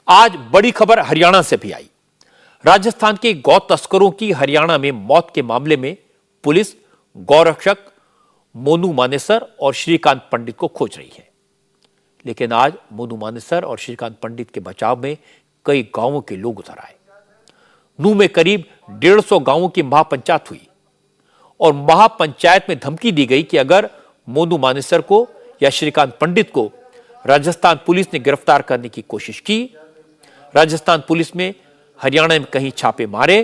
आज बड़ी खबर हरियाणा से भी आई। राजस्थान के गौ तस्करों की हरियाणा में मौत के मामले में पुलिस गौरक्षक मोनू मानेसर और श्रीकांत पंडित को खोज रही है। लेकिन आज मोनू मानेसर और श्रीकांत पंडित के बचाव में कई गांवों के लोग उतर आए। नूह में करीब 150 गांवों की महापंचायत हुई और महापंचायत में धमकी दी गई कि अगर मोनू मानेसर को या श्रीकांत पंडित को राजस्थान पुलिस ने गिरफ्तार करने की कोशिश की, राजस्थान पुलिस में हरियाणा में कहीं छापे मारे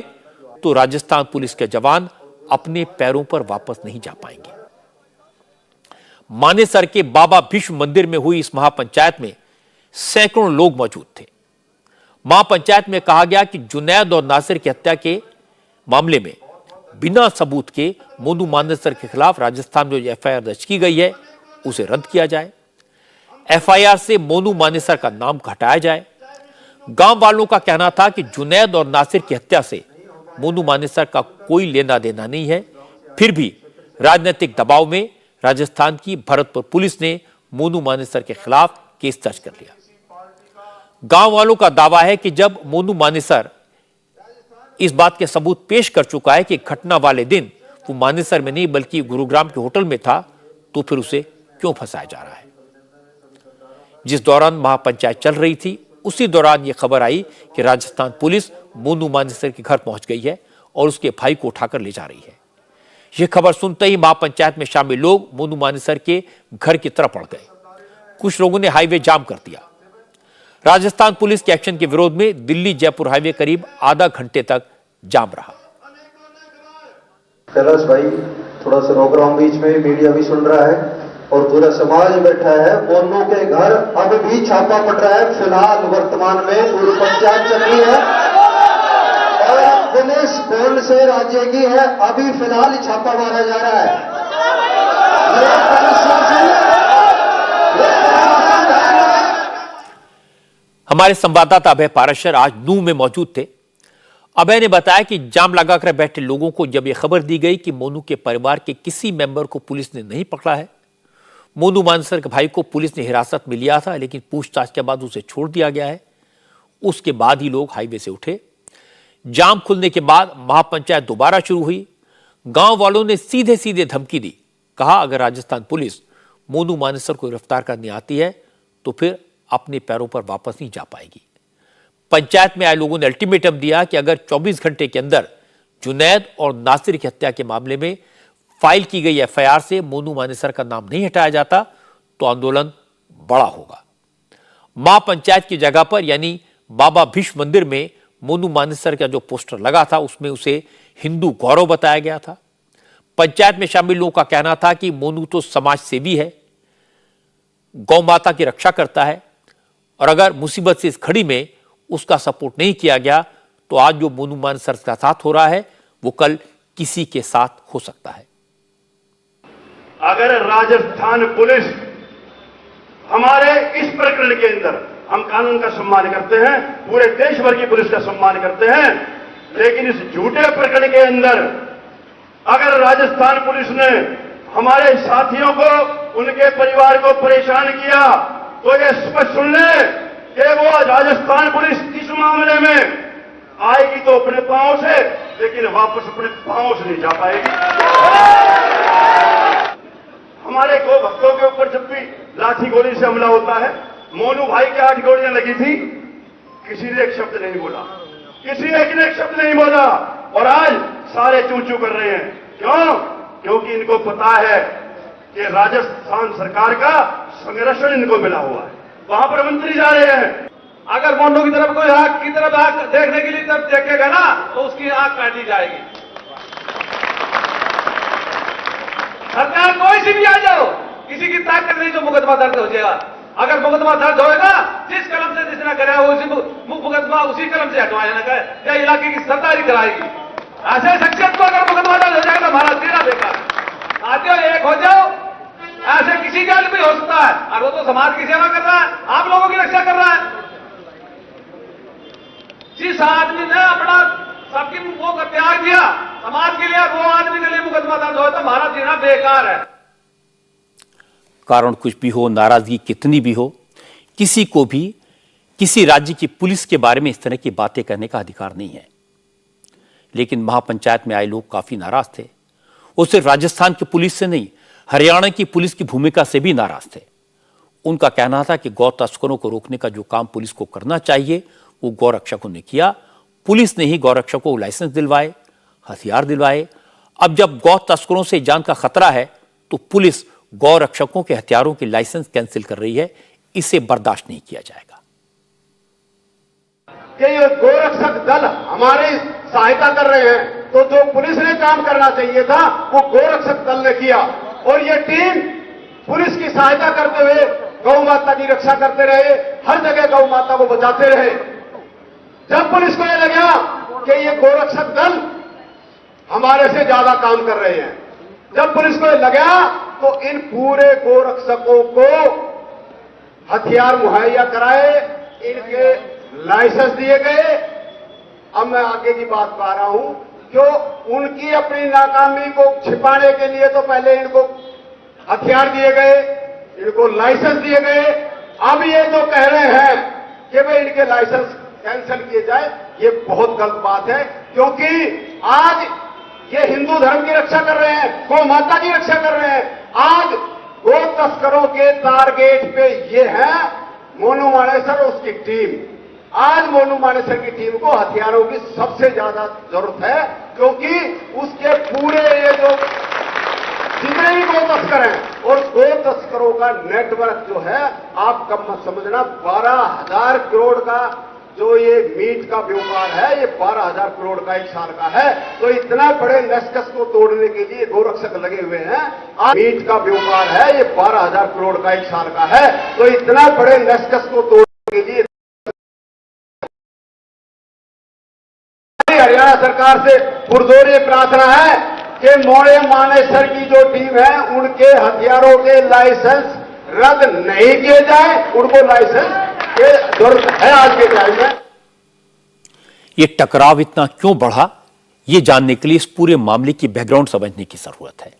तो राजस्थान पुलिस के जवान अपने पैरों पर वापस नहीं जा पाएंगे। मानेसर के बाबा भीष्म मंदिर में हुई इस महापंचायत में सैकड़ों लोग मौजूद थे। महापंचायत में कहा गया कि जुनैद और नासिर की हत्या के मामले में बिना सबूत के मोनू मानेसर के खिलाफ राजस्थान में जो एफआईआर दर्ज की गई है उसे रद्द किया जाए। एफआईआर से मोनू मानेसर का नाम हटाया जाए। गांव वालों का कहना था कि जुनैद और नासिर की हत्या से मोनू मानेसर का कोई लेना देना नहीं है। फिर भी राजनीतिक दबाव में राजस्थान की भरतपुर पुलिस ने मोनू मानेसर के खिलाफ केस दर्ज कर लिया। गांव वालों का दावा है कि जब मोनू मानेसर इस बात के सबूत पेश कर चुका है कि घटना वाले दिन वो मानेसर में नहीं बल्कि गुरुग्राम के होटल में था, तो फिर उसे क्यों फंसाया जा रहा है। जिस दौरान महापंचायत चल रही थी उसी दौरान यह खबर आई कि राजस्थान पुलिस मोनू मानेसर के घर पहुंच गई है और उसके भाई को उठाकर ले जा रही है। यह खबर सुनते ही महापंचायत में शामिल लोग मोनू मानेसर के घर की तरफ बढ़ गए। कुछ लोगों ने हाईवे जाम कर दिया। राजस्थान पुलिस के एक्शन के विरोध में दिल्ली जयपुर हाईवे करीब आधा घंटे तक जाम रहा। कैलाश भाई, थोड़ा सा रोक रहा हूं, बीच में मीडिया भी सुन रहा है और पूरा समाज बैठा है। मोनू के घर अब भी छापा पड़ रहा है। फिलहाल वर्तमान में पूरी पंचायत चल रही है और पुलिस कौन से राज्य की है अभी फिलहाल छापा मारा जा रहा है। हमारे संवाददाता अभय पाराशर आज नूह में मौजूद थे। अभय ने बताया कि जाम लगाकर बैठे लोगों को जब यह खबर दी गई कि मोनू के परिवार के किसी मेंबर को पुलिस ने नहीं पकड़ा है। मोनू मानेसर के भाई को पुलिस ने हिरासत में लिया था, लेकिन पूछताछ के बाद उसे छोड़ दिया गया है। उसके बाद ही लोग हाईवे से उठे। जाम खुलने के बाद महापंचायत दोबारा शुरू हुई। गांव वालों ने सीधे सीधे धमकी दी। कहा अगर राजस्थान पुलिस मोनू मानेसर को गिरफ्तार करने आती है तो फिर अपने पैरों पर वापस नहीं जा पाएगी। पंचायत में आए लोगों ने अल्टीमेटम दिया कि अगर 24 घंटे के अंदर जुनैद और नासिर की हत्या के मामले में फाइल की गई एफआईआर से मोनू मानेसर का नाम नहीं हटाया जाता तो आंदोलन बड़ा होगा। महापंचायत की जगह पर यानी बाबा भीष्म मंदिर में मोनू मानेसर का जो पोस्टर लगा था उसमें उसे हिंदू गौरव बताया गया था। पंचायत में शामिल लोगों का कहना था कि मोनू तो समाज सेवी है, गौ माता की रक्षा करता है और अगर मुसीबत से इस घड़ी में उसका सपोर्ट नहीं किया गया तो आज जो मोनू मानेसर का साथ हो रहा है वो कल किसी के साथ हो सकता है। अगर राजस्थान पुलिस हमारे इस प्रकरण के अंदर, हम कानून का सम्मान करते हैं, पूरे देश भर की पुलिस का सम्मान करते हैं, लेकिन इस झूठे प्रकरण के अंदर अगर राजस्थान पुलिस ने हमारे साथियों को, उनके परिवार को परेशान किया तो ये स्पष्ट सुन ले कि वो राजस्थान पुलिस इस मामले में आएगी तो अपने पांव से, लेकिन वापस अपने पांव से नहीं जा पाएगी। हमारे गो भक्तों के ऊपर जब भी लाठी गोली से हमला होता है, मोनू भाई के 8 गोलियां लगी थी, किसी ने एक शब्द नहीं बोला, किसी एक ने एक शब्द नहीं बोला और आज सारे चू चू कर रहे हैं। क्यों? क्योंकि इनको पता है कि राजस्थान सरकार का संरक्षण इनको मिला हुआ है। वहां पर मंत्री जा रहे हैं। अगर मोनू की तरफ कोई आंख की तरफ आंख देखने के लिए तब देखेगा ना तो उसकी आंख काटी जाएगी। सरकार कोई सी भी आ जाओ, किसी की ताकत नहीं जो मुकदमा दर्ज हो जाएगा। अगर मुकदमा दर्ज होएगा, जिस कलम से जिसने कराया उसी मुकदमा उसी कलम से हटवाया ना या इलाके की सरकार ही कराएगी। ऐसे शख्सियत को अगर मुकदमा दर्ज हो जाएगा तो हमारा तेरा बेकार। आते हो एक हो जाओ, ऐसे किसी का भी हो सकता है और वो तो समाज की सेवा कर रहा है, आप लोगों की रक्षा कर रहा है। जिस आदमी ने अपना सबकी वो का त्याग दिया समाज के लिए, वो आदमी के लिए मुकदमा दर्ज हो तो हमारा जीना बेकार है। कारण कुछ भी हो, नाराजगी कितनी भी हो, किसी को भी किसी राज्य की पुलिस के बारे में इस तरह की बातें करने का अधिकार नहीं है, लेकिन महापंचायत में आए लोग काफी नाराज थे। वो सिर्फ राजस्थान की पुलिस से नहीं, हरियाणा की पुलिस की भूमिका से भी नाराज थे। उनका कहना था कि गौ तस्करों को रोकने का जो काम पुलिस को करना चाहिए वो गौ रक्षकों ने किया। पुलिस ने ही गौ रक्षकों को लाइसेंस दिलवाए, हथियार दिलवाए। अब जब गौ तस्करों से जान का खतरा है तो पुलिस गौ रक्षकों के हथियारों की लाइसेंस कैंसिल कर रही है। इसे बर्दाश्त नहीं किया जाएगा। कि ये गोरक्षक दल हमारी सहायता कर रहे हैं, तो जो पुलिस ने काम करना चाहिए था वो गोरक्षक दल ने किया। और ये टीम पुलिस की सहायता करते हुए गौ माता की रक्षा करते रहे, हर जगह गौ माता को बचाते रहे। जब पुलिस को यह लगा कि ये गोरक्षक दल हमारे से ज्यादा काम कर रहे हैं, जब पुलिस को यह लगा तो इन पूरे गोरक्षकों को हथियार मुहैया कराए, इनके लाइसेंस दिए गए। अब मैं आगे की बात पा रहा हूं, क्यों उनकी अपनी नाकामी को छिपाने के लिए तो पहले इनको हथियार दिए गए, इनको लाइसेंस दिए गए। अब ये जो कह रहे हैं कि भाई इनके लाइसेंस कैंसिल किए जाए, ये बहुत गलत बात है। क्योंकि आज ये हिंदू धर्म की रक्षा कर रहे हैं, गौ माता की रक्षा कर रहे हैं। आज गौ तस्करों के टारगेट पे ये है मोनू मानेसर और उसकी टीम। आज मोनू मानेसर की टीम को हथियारों की सबसे ज्यादा जरूरत है, क्योंकि उसके पूरे ये जो जितने भी गौ तस्कर हैं और गौ तस्करों का नेटवर्क जो है, आप कब मत समझना, 12,000 करोड़ का जो ये मीट का व्यापार है, ये 12,000 करोड़ का एक साल का है। तो इतना बड़े नस्कस को तोड़ने के लिए गोरक्षक लगे हुए हैं। आज मीट का व्यापार है, ये 12,000 करोड़ का एक साल का है। तो इतना बड़े नस्कस को तोड़ने के लिए हरियाणा सरकार से पुरजोर ये प्रार्थना है कि मोड़े मानेसर की जो टीम है, उनके हथियारों के लाइसेंस रद्द नहीं किए जाए। उनको लाइसेंस की जरूरत है आज के टाइम में। ये टकराव इतना क्यों बढ़ा, ये जानने के लिए इस पूरे मामले की बैकग्राउंड समझने की जरूरत है।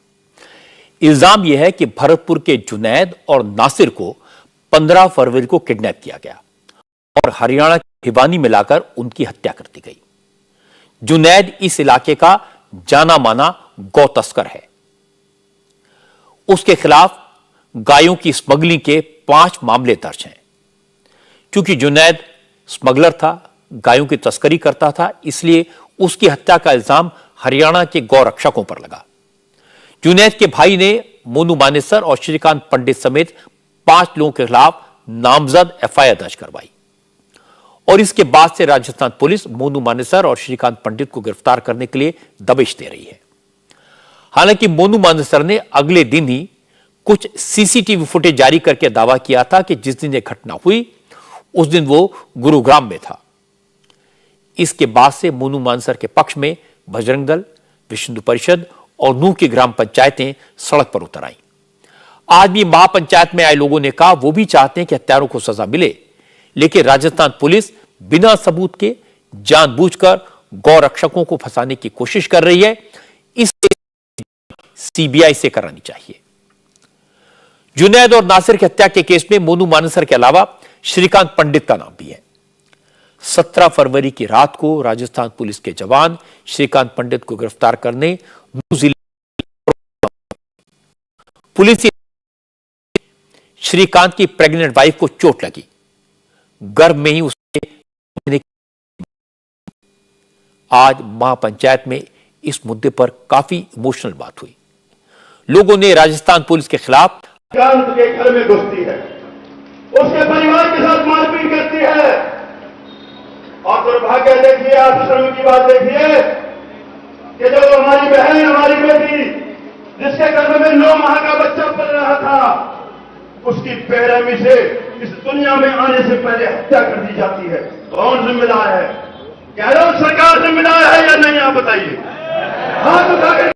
इल्जाम यह है कि भरतपुर के जुनैद और नासिर को 15 फरवरी को किडनैप किया गया और हरियाणा की भिवानी में लाकर उनकी हत्या कर दी गई। जुनैद इस इलाके का जाना माना गौ तस्कर है। उसके खिलाफ गायों की स्मगलिंग के 5 मामले दर्ज हैं। क्योंकि जुनैद स्मगलर था, गायों की तस्करी करता था, इसलिए उसकी हत्या का इल्जाम हरियाणा के गौ रक्षकों पर लगा। जुनैद के भाई ने मोनू मानेसर और श्रीकांत पंडित समेत 5 लोगों के खिलाफ नामजद एफआईआर दर्ज करवाई और इसके बाद से राजस्थान पुलिस मोनू मानेसर और श्रीकांत पंडित को गिरफ्तार करने के लिए दबिश दे रही है। हालांकि मोनू मानेसर ने अगले दिन ही कुछ सीसीटीवी फुटेज जारी करके दावा किया था कि जिस दिन यह घटना हुई उस दिन वो गुरुग्राम में था। इसके बाद से मोनू मानेसर के पक्ष में बजरंग दल, विश्व हिंदू परिषद और नूह की ग्राम पंचायतें सड़क पर उतर आईं। आज भी महापंचायत में आए लोगों ने कहा वो भी चाहते हैं कि हत्यारों को सजा मिले, लेकिन राजस्थान पुलिस बिना सबूत के जानबूझकर गौ रक्षकों को फंसाने की कोशिश कर रही है। इसे सीबीआई से करानी चाहिए। जुनैद और नासिर की हत्या के केस में मोनू मानेसर के अलावा श्रीकांत पंडित का नाम भी है। 17 फरवरी की रात को राजस्थान पुलिस के जवान श्रीकांत पंडित को गिरफ्तार करने न्यूजीलैंड पुलिस श्रीकांत की प्रेग्नेंट वाइफ को चोट लगी, गर्भ में ही उसने। आज महापंचायत में इस मुद्दे पर काफी इमोशनल बात हुई। लोगों ने राजस्थान पुलिस के खिलाफ श्रीकांत के घर में घुसती है, उसके परिवार के साथ मारपीट करती है। और दुर्भाग्य देखिए, आप शर्म की बात देखिए कि जो हमारी बहन, हमारी बेटी, जिसके गर्भ में 9 माह का बच्चा पल रहा था, उसकी बेरहमी से इस दुनिया में आने से पहले हत्या कर दी जाती है। कौन जिम्मेदार है? क्या लोग सरकार जिम्मेदार है या नहीं, आप बताइए। हाथ उठाकर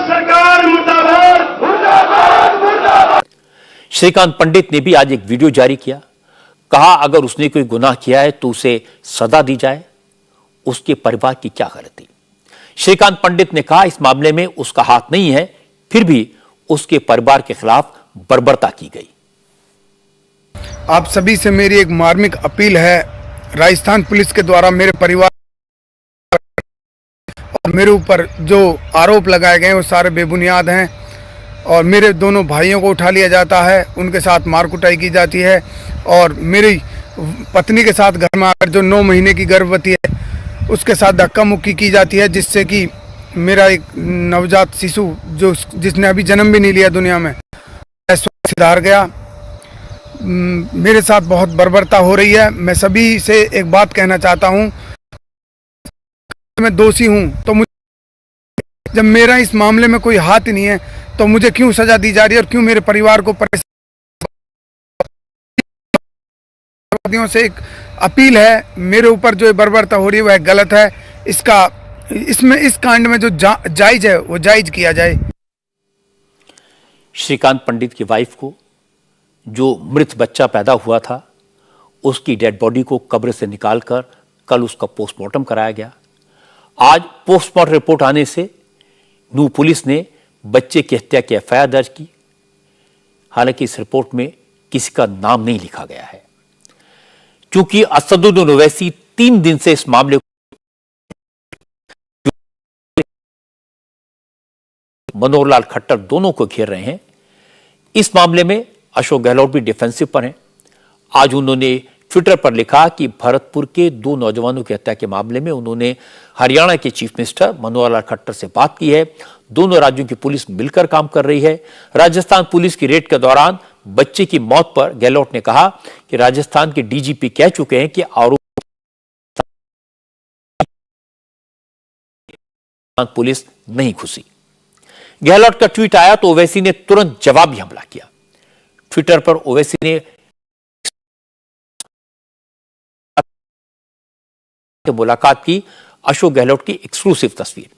सरकार मुर्दाबाद, मुर्दाबाद, मुर्दाबाद। श्रीकांत पंडित ने भी आज एक वीडियो जारी किया। कहा अगर उसने कोई गुनाह किया है तो उसे सजा दी जाए, उसके परिवार की क्या गलती। श्रीकांत पंडित ने कहा इस मामले में उसका हाथ नहीं है, फिर भी उसके परिवार के खिलाफ बर्बरता की गई। आप सभी से मेरी एक मार्मिक अपील है। राजस्थान पुलिस के द्वारा मेरे परिवार और मेरे ऊपर जो आरोप लगाए गए हैं वो सारे बेबुनियाद हैं और मेरे दोनों भाइयों को उठा लिया जाता है, उनके साथ मार कुटाई की जाती है और मेरी पत्नी के साथ घर में आकर जो 9 महीने की गर्भवती है उसके साथ धक्का मुक्की की जाती है, जिससे कि मेरा एक नवजात शिशु जिसने अभी जन्म भी नहीं लिया दुनिया में सुधार गया। मेरे साथ बहुत बर्बरता हो रही है। मैं सभी से एक बात कहना चाहता हूं, मैं दोषी हूं तो मुझे, जब मेरा इस मामले में कोई हाथ ही नहीं है तो मुझे क्यों सजा दी जा रही है और क्यों मेरे परिवार को परेशान। से एक अपील है, मेरे ऊपर जो बर्बरता हो रही है वह गलत है। इस कांड में जो जायज है वो जायज किया जाए। श्रीकांत पंडित की वाइफ को जो मृत बच्चा पैदा हुआ था उसकी डेड बॉडी को कब्र से निकालकर कल उसका पोस्टमार्टम कराया गया। आज पोस्टमार्टम रिपोर्ट आने से नूंह पुलिस ने बच्चे की हत्या की एफआईआर दर्ज की। हालांकि इस रिपोर्ट में किसी का नाम नहीं लिखा गया है, क्योंकि असदुद्दीन ओवैसी 3 दिन से इस मामले मनोहर लाल खट्टर दोनों को घेर रहे हैं। इस मामले में अशोक गहलोत भी डिफेंसिव पर हैं। आज उन्होंने ट्विटर पर लिखा कि भरतपुर के 2 नौजवानों की हत्या के मामले में उन्होंने हरियाणा के चीफ मिनिस्टर मनोहर लाल खट्टर से बात की है। दोनों राज्यों की पुलिस मिलकर काम कर रही है। राजस्थान पुलिस की रेड के दौरान बच्चे की मौत पर गहलोत ने कहा कि राजस्थान के डीजीपी कह चुके हैं कि आरोप पुलिस नहीं घुसी। गहलोत का ट्वीट आया तो ओवैसी ने तुरंत जवाबी हमला किया। ट्विटर पर ओवैसी ने मुलाकात की अशोक गहलोत की एक्सक्लूसिव तस्वीर।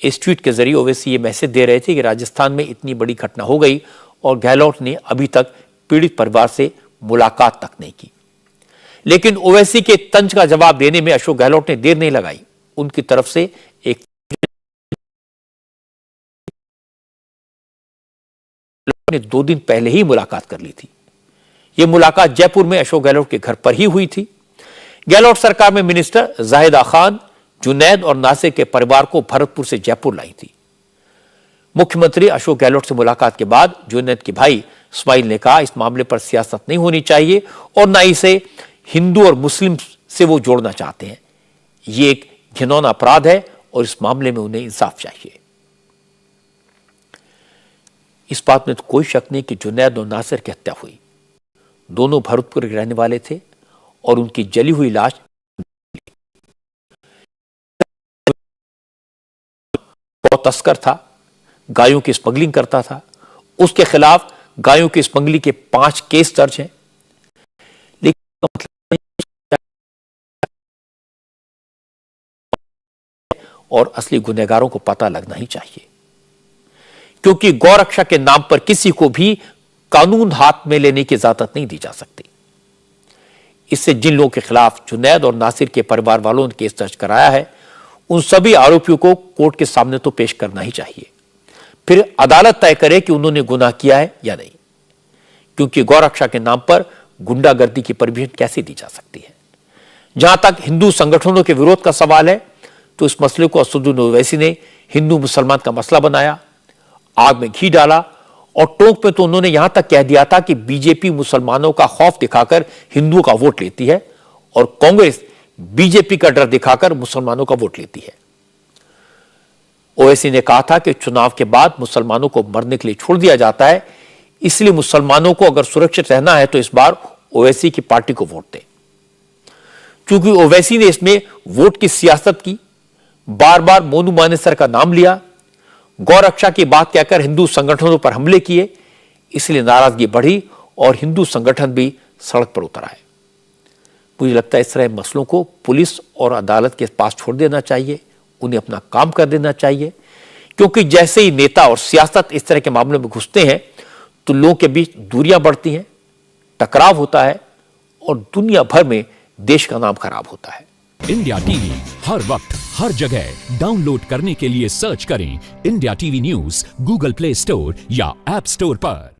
इस ट्वीट के जरिए ओवैसी ये मैसेज दे रहे थे कि राजस्थान में इतनी बड़ी घटना हो गई और गहलोत ने अभी तक पीड़ित परिवार से मुलाकात तक नहीं की। लेकिन ओवैसी के तंज का जवाब देने में अशोक गहलोत ने देर नहीं लगाई। उनकी तरफ से एक ने 2 दिन पहले ही मुलाकात कर ली थी। यह मुलाकात जयपुर में अशोक गहलोत के घर पर ही हुई थी। गहलोत सरकार में मिनिस्टर जाहिदा खान जुनैद और नासिर के परिवार को भरतपुर से जयपुर लाई थी। मुख्यमंत्री अशोक गहलोत से मुलाकात के बाद जुनैद के भाई इस्माइल ने कहा इस मामले पर सियासत नहीं होनी चाहिए और ना इसे हिंदू और मुस्लिम से वो जोड़ना चाहते हैं। ये एक घिनौना अपराध है और इस मामले में उन्हें इंसाफ चाहिए। इस बात में तो कोई शक नहीं कि जुनैद और नासिर की हत्या हुई। दोनों भरतपुर के रहने वाले थे और उनकी जली हुई लाश तस्कर था, गायों की स्मगलिंग करता था। उसके खिलाफ गायों की स्मगलिंग के 5 केस दर्ज हैं। लेकिन और असली गुनहगारों को पता लगना ही चाहिए, क्योंकि गौरक्षा के नाम पर किसी को भी कानून हाथ में लेने की इजाजत नहीं दी जा सकती। इससे जिन लोगों के खिलाफ जुनैद और नासिर के परिवार वालों ने केस दर्ज कराया है उन सभी आरोपियों को कोर्ट के सामने तो पेश करना ही चाहिए। फिर अदालत तय करे कि उन्होंने गुनाह किया है या नहीं, क्योंकि गौरक्षा के नाम पर गुंडागर्दी की परमिशन कैसे दी जा सकती है। जहां तक हिंदू संगठनों के विरोध का सवाल है तो इस मसले को असदुद्दीन ओवैसी ने हिंदू मुसलमान का मसला बनाया, आग में घी डाला और टोंक में तो उन्होंने यहां तक कह दिया था कि बीजेपी मुसलमानों का खौफ दिखाकर हिंदुओं का वोट लेती है और कांग्रेस बीजेपी का डर दिखाकर मुसलमानों का वोट लेती है। ओवैसी ने कहा था कि चुनाव के बाद मुसलमानों को मरने के लिए छोड़ दिया जाता है, इसलिए मुसलमानों को अगर सुरक्षित रहना है तो इस बार ओवैसी की पार्टी को वोट दें। क्योंकि ओवैसी ने इसमें वोट की सियासत की, बार बार मोनू मानेसर का नाम लिया, गौरक्षा की बात कहकर हिंदू संगठनों पर हमले किए, इसलिए नाराजगी बढ़ी और हिंदू संगठन भी सड़क पर उतर आए। मुझे लगता है इस तरह मसलों को पुलिस और अदालत के पास छोड़ देना चाहिए, उन्हें अपना काम कर देना चाहिए, क्योंकि जैसे ही नेता और सियासत इस तरह के मामलों में घुसते हैं तो लोगों के बीच दूरियां बढ़ती हैं, टकराव होता है और दुनिया भर में देश का नाम खराब होता है। इंडिया टीवी हर वक्त हर जगह डाउनलोड करने के लिए सर्च करें India TV news Google play store या ऐप स्टोर पर।